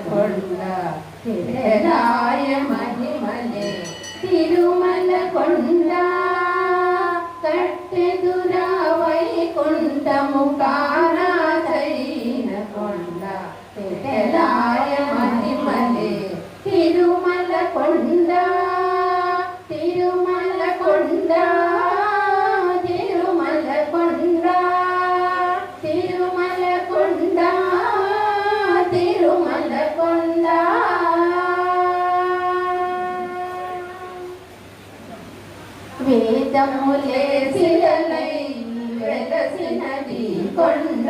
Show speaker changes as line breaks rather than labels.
కొండ తిరుమలాయ మహిమలే తిరుమల కొండ కట్టెదురా వైకుంఠము కారాదైన కొండ తిరుమలాయ మహిమలే తిరుమల కొండ తిరుమల కొండ తిరుమల కొండ తిరుమల కొండ తిరుమల కొండ వేదములే శిలలై వెలసినది కొండ